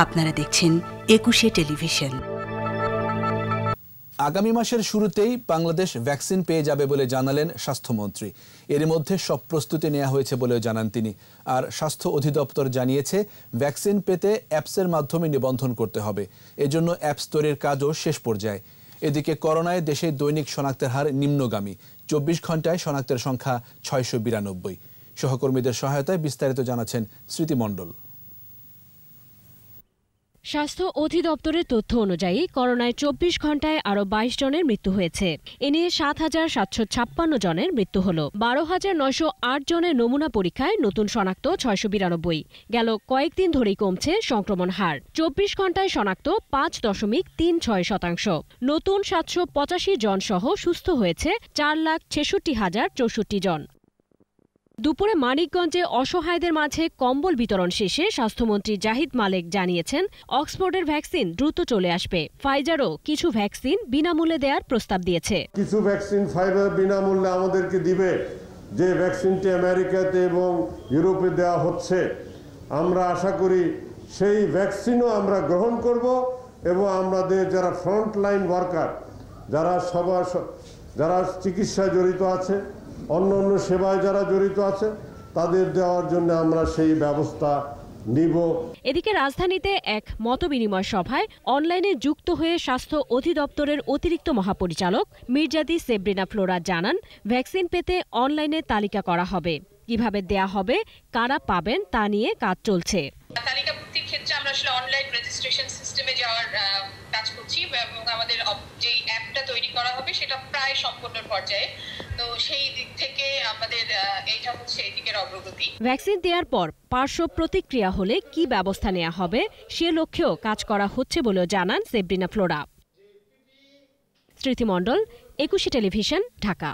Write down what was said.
আপনারা দেখছেন ২১শে টেলিভিশন। আগামী মাসের শুরুতেই বাংলাদেশ ভ্যাকসিন পেয়ে যাবে বলে জানালেন স্বাস্থ্যমন্ত্রী। এর মধ্যে সব প্রস্তুতি নেওয়া হয়েছে বলেও জানান তিনি। আর স্বাস্থ্য অধিদপ্তর জানিয়েছে, ভ্যাকসিন পেতে অ্যাপসের মাধ্যমে নিবন্ধন করতে হবে। এজন্য অ্যাপস তৈরির কাজও শেষ পর্যায়ে। এদিকে করোনায় দেশে দৈনিক শনাক্তের হার নিম্নগামী। ২৪ ঘন্টায় শনাক্তের সংখ্যা ৬৯২। সহকর্মীদের সহায়তায় বিস্তারিত জানাচ্ছেন স্মৃতি মণ্ডল। স্বাস্থ্য অধিদপ্তরের তথ্য অনুযায়ী করোনায় ২৪ ঘন্টায় আরও ২২ জনের মৃত্যু হয়েছে। এ নিয়ে ৭,৭৫৬ জনের মৃত্যু হল। ১২,৯০৮ জনের নমুনা পরীক্ষায় নতুন শনাক্ত ৬৯২। গেল কয়েকদিন ধরেই কমছে সংক্রমণ হার। ২৪ ঘন্টায় শনাক্ত ৫.৩৬%। নতুন ৭৮৫ জন সহ সুস্থ হয়েছে ৪,৬৬,০৬৪ জন। দুপুরে মানিকগঞ্জে অসহায়দের মাঝে কম্বল বিতরণ শেষে স্বাস্থ্যমন্ত্রী জাহিদ মালেক জানিয়েছেন, অক্সফোর্ডের ভ্যাকসিন দ্রুত চলে আসবে। ফাইজারও কিছু ভ্যাকসিন বিনামূল্যে দেওয়ার প্রস্তাব দিয়েছে। কিছু ভ্যাকসিন ফাইজার বিনামূল্যে আমাদেরকে দিবে, যে ভ্যাকসিনটি আমেরিকাতে এবং ইউরোপে দেওয়া হচ্ছে। আমরা আশা করি সেই ভ্যাকসিনও আমরা গ্রহণ করব এবং আমাদের যারা ফ্রন্টলাইন ওয়ার্কার, যারা চিকিৎসায় জড়িত আছে, অন্য সেবায় যারা জড়িত আছে, তাদের দেওয়ার জন্য আমরা সেই ব্যবস্থা নিব। এদিকে রাজধানীতে এক মতবিনিময় সভায় অনলাইনে যুক্ত হয়ে স্বাস্থ্য অধিদপ্তরের অতিরিক্ত মহাপরিচালক মির্জাদি সেব্রিনা ফ্লোরা জানান, ভ্যাকসিন পেতে অনলাইনে তালিকা করা হবে। কিভাবে দেয়া হবে, কারা পাবেন তা নিয়ে কাজ চলছে। তালিকাভুক্তির ক্ষেত্রে আমরা আসলে অনলাইন রেজিস্ট্রেশন সিস্টেমে যাওয়ার কাজ করছি এবং আমাদের যে অ্যাপটা তৈরি করা হবে সেটা প্রায় সম্পূর্ণ পর্যায়ে। তো সেই দিক থেকে আমাদের এইটা হচ্ছে এই দিকের অগ্রগতি। ভ্যাকসিন দেওয়ার পর পার্শ্ব প্রতিক্রিয়া হলে কি ব্যবস্থা নেওয়া হবে সে লক্ষ্যেও কাজ করা হচ্ছে বলেও জানান সেব্রিনা ফ্লোরা। স্মৃতি মণ্ডল, ২১শে টেলিভিশন, ঢাকা।